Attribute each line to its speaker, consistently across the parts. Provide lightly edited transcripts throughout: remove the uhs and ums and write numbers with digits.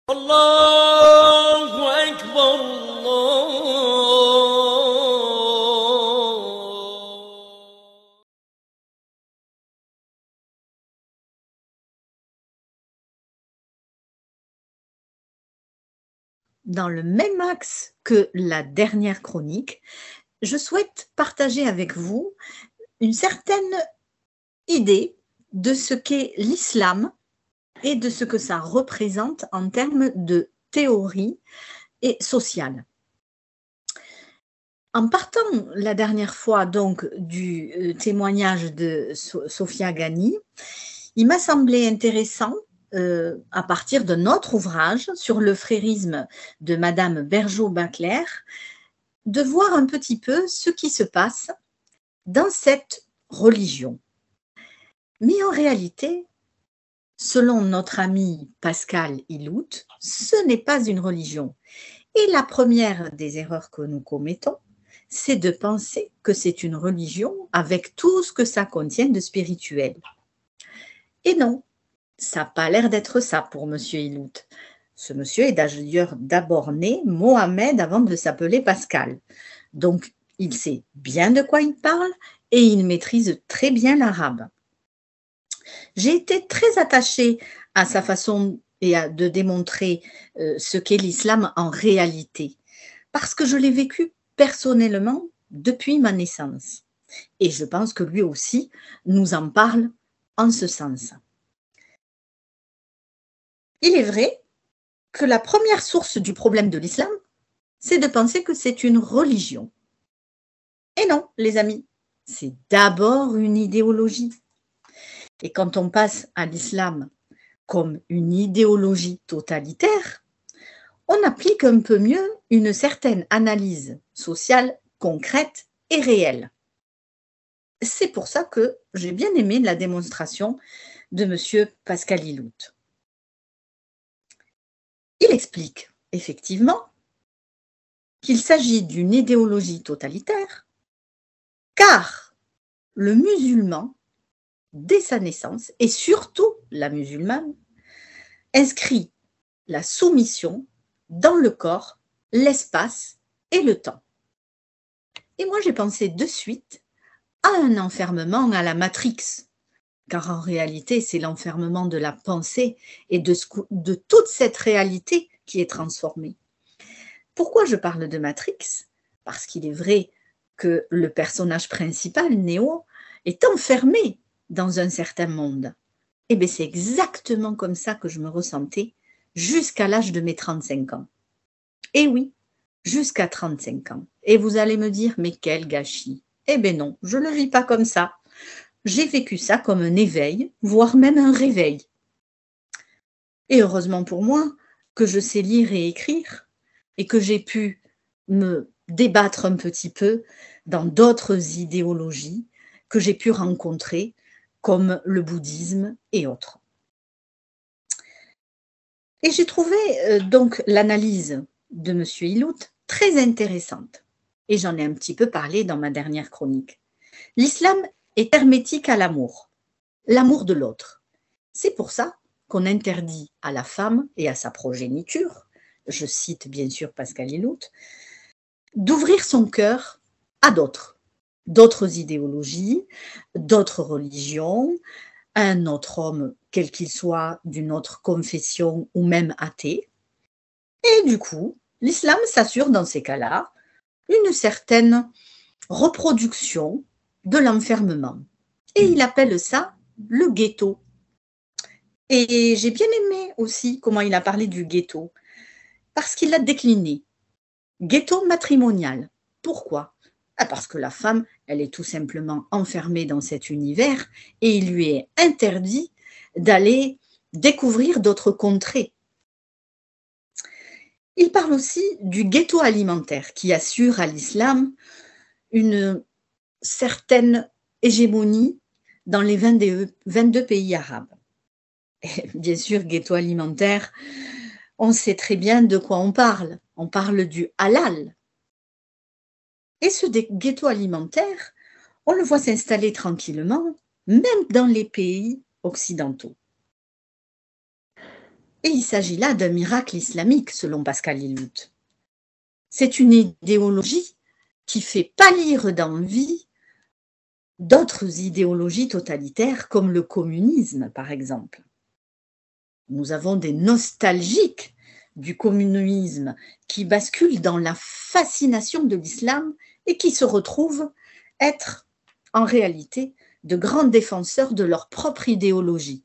Speaker 1: Allahu Akbar, Allah.
Speaker 2: Dans le même axe que la dernière chronique, je souhaite partager avec vous une certaine idée de ce qu'est l'islam et de ce que ça représente en termes de théorie et sociale. En partant la dernière fois donc du témoignage de Sophia Ghani, il m'a semblé intéressant, à partir d'un autre ouvrage sur le frérisme de Madame Bergeau-Bacler, de voir un petit peu ce qui se passe dans cette religion. Mais en réalité, selon notre ami Pascal Illout, ce n'est pas une religion. Et la première des erreurs que nous commettons, c'est de penser que c'est une religion avec tout ce que ça contient de spirituel. Et non, ça n'a pas l'air d'être ça pour monsieur Illout. Ce monsieur est d'ailleurs d'abord né Mohamed avant de s'appeler Pascal. Donc, il sait bien de quoi il parle et il maîtrise très bien l'arabe. J'ai été très attachée à sa façon de démontrer ce qu'est l'islam en réalité, parce que je l'ai vécu personnellement depuis ma naissance. Et je pense que lui aussi nous en parle en ce sens. Il est vrai que la première source du problème de l'islam, c'est de penser que c'est une religion. Et non, les amis, c'est d'abord une idéologie. Et quand on passe à l'islam comme une idéologie totalitaire, on applique un peu mieux une certaine analyse sociale concrète et réelle. C'est pour ça que j'ai bien aimé la démonstration de M. Pascal Illout. Il explique effectivement qu'il s'agit d'une idéologie totalitaire, car le musulman, dès sa naissance, et surtout la musulmane, inscrit la soumission dans le corps, l'espace et le temps. Et moi, j'ai pensé de suite à un enfermement à la Matrix, car en réalité, c'est l'enfermement de la pensée et de toute cette réalité qui est transformée. Pourquoi je parle de Matrix? Parce qu'il est vrai que le personnage principal, Néo, est enfermé dans un certain monde. Et bien, c'est exactement comme ça que je me ressentais jusqu'à l'âge de mes 35 ans. Et oui, jusqu'à 35 ans. Et vous allez me dire, mais quel gâchis! Eh bien non, je ne le vis pas comme ça. J'ai vécu ça comme un éveil, voire même un réveil. Et heureusement pour moi que je sais lire et écrire et que j'ai pu me débattre un petit peu dans d'autres idéologies que j'ai pu rencontrer, comme le bouddhisme et autres. Et j'ai trouvé donc l'analyse de M. Illout très intéressante. Et j'en ai un petit peu parlé dans ma dernière chronique. L'islam est hermétique à l'amour de l'autre. C'est pour ça qu'on interdit à la femme et à sa progéniture, je cite bien sûr Pascal Illout, d'ouvrir son cœur à d'autres idéologies, d'autres religions, à un autre homme, quel qu'il soit, d'une autre confession ou même athée. Et du coup, l'islam s'assure dans ces cas-là une certaine reproduction de l'enfermement. Et il appelle ça le ghetto. Et j'ai bien aimé aussi comment il a parlé du ghetto, parce qu'il l'a décliné. Ghetto matrimonial. Pourquoi? Parce que la femme, elle est tout simplement enfermée dans cet univers et il lui est interdit d'aller découvrir d'autres contrées. Il parle aussi du ghetto alimentaire qui assure à l'islam une certaine hégémonie dans les 22 pays arabes. Et bien sûr, ghetto alimentaire, on sait très bien de quoi on parle. On parle du halal. Et ce ghetto alimentaire, on le voit s'installer tranquillement, même dans les pays occidentaux. Et il s'agit là d'un miracle islamique, selon Pascal Lillout. C'est une idéologie qui fait pâlir d'envie d'autres idéologies totalitaires, comme le communisme, par exemple. Nous avons des nostalgiques du communisme qui basculent dans la fascination de l'islam et qui se retrouvent être, en réalité, de grands défenseurs de leur propre idéologie.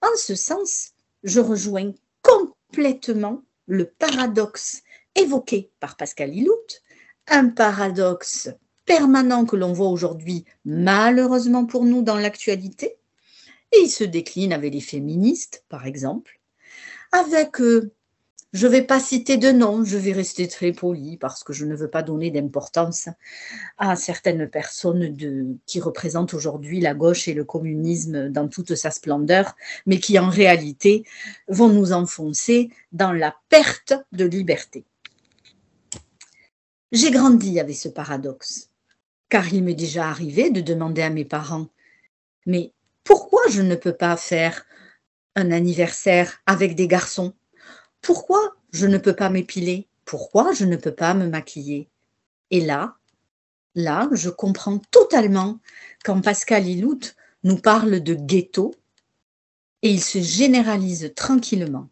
Speaker 2: En ce sens, je rejoins complètement le paradoxe évoqué par Pascal Lillout, un paradoxe permanent que l'on voit aujourd'hui, malheureusement pour nous, dans l'actualité, et il se décline avec les féministes, par exemple, avec, je ne vais pas citer de nom, je vais rester très poli parce que je ne veux pas donner d'importance à certaines personnes qui représentent aujourd'hui la gauche et le communisme dans toute sa splendeur, mais qui en réalité vont nous enfoncer dans la perte de liberté. J'ai grandi avec ce paradoxe, car il m'est déjà arrivé de demander à mes parents « Mais pourquoi je ne peux pas faire un anniversaire avec des garçons? Pourquoi je ne peux pas m'épiler? Pourquoi je ne peux pas me maquiller ?» Et là, je comprends totalement quand Pascal Lillout nous parle de ghetto et il se généralise tranquillement.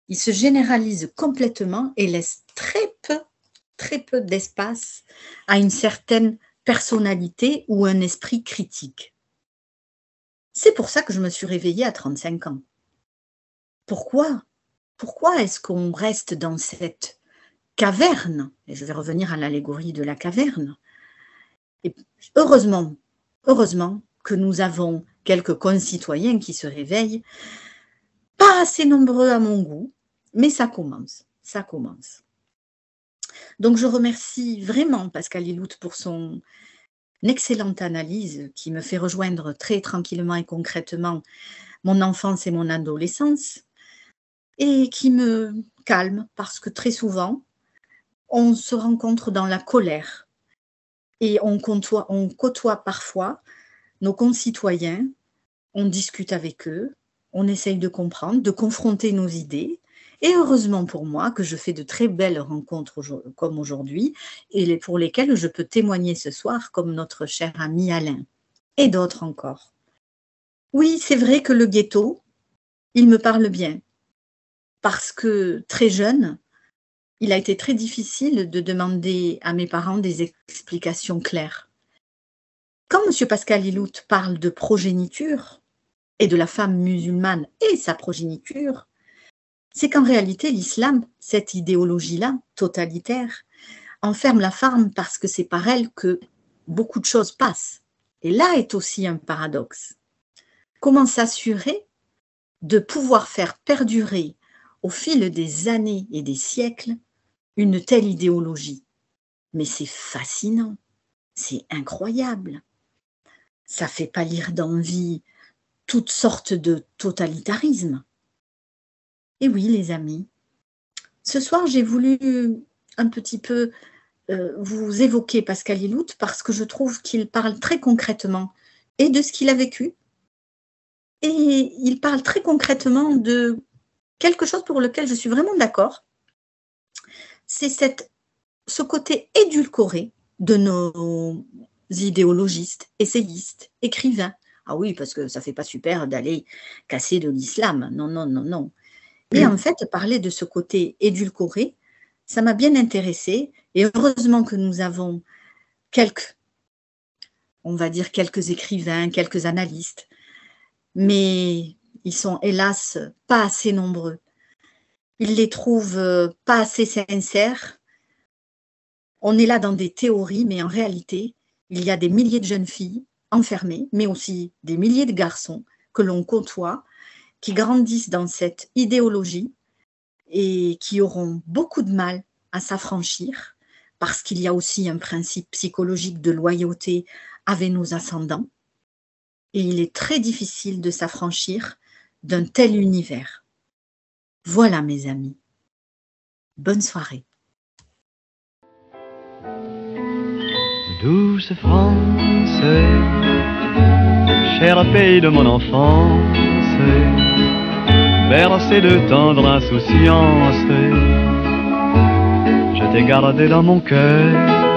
Speaker 2: Il se généralise complètement et laisse très peu d'espace à une certaine personnalité ou un esprit critique. C'est pour ça que je me suis réveillée à 35 ans. Pourquoi est-ce qu'on reste dans cette caverne? Et je vais revenir à l'allégorie de la caverne. Et heureusement que nous avons quelques concitoyens qui se réveillent, pas assez nombreux à mon goût, mais ça commence. Donc je remercie vraiment Pascal Lillout pour son excellente analyse qui me fait rejoindre très tranquillement et concrètement mon enfance et mon adolescence et qui me calme parce que très souvent, on se rencontre dans la colère et on côtoie parfois nos concitoyens, on discute avec eux, on essaye de comprendre, de confronter nos idées. Et heureusement pour moi que je fais de très belles rencontres comme aujourd'hui et pour lesquelles je peux témoigner ce soir comme notre cher ami Alain et d'autres encore. Oui, c'est vrai que le ghetto, il me parle bien parce que très jeune, il a été très difficile de demander à mes parents des explications claires. Quand M. Pascal Lillout parle de progéniture et de la femme musulmane et sa progéniture, c'est qu'en réalité, l'islam, cette idéologie-là, totalitaire, enferme la femme parce que c'est par elle que beaucoup de choses passent. Et là est aussi un paradoxe. Comment s'assurer de pouvoir faire perdurer au fil des années et des siècles une telle idéologie? Mais c'est fascinant, c'est incroyable. Ça fait pâlir d'envie toutes sortes de totalitarismes. Et oui, les amis, ce soir, j'ai voulu un petit peu vous évoquer Pascal Lillout parce que je trouve qu'il parle très concrètement et de ce qu'il a vécu et il parle très concrètement de quelque chose pour lequel je suis vraiment d'accord. C'est ce côté édulcoré de nos idéologistes, essayistes, écrivains. Ah oui, parce que ça ne fait pas super d'aller casser de l'islam. Non. Et en fait, parler de ce côté édulcoré, ça m'a bien intéressée. Et heureusement que nous avons quelques écrivains, quelques analystes, mais ils sont hélas pas assez nombreux. Ils les trouvent pas assez sincères. On est là dans des théories, mais en réalité, il y a des milliers de jeunes filles enfermées, mais aussi des milliers de garçons que l'on côtoie, qui grandissent dans cette idéologie et qui auront beaucoup de mal à s'affranchir parce qu'il y a aussi un principe psychologique de loyauté avec nos ascendants et il est très difficile de s'affranchir d'un tel univers. Voilà mes amis. Bonne soirée.
Speaker 3: Douce France, cher pays de mon enfance, bercé de tendre insouciance, je t'ai gardé dans mon cœur.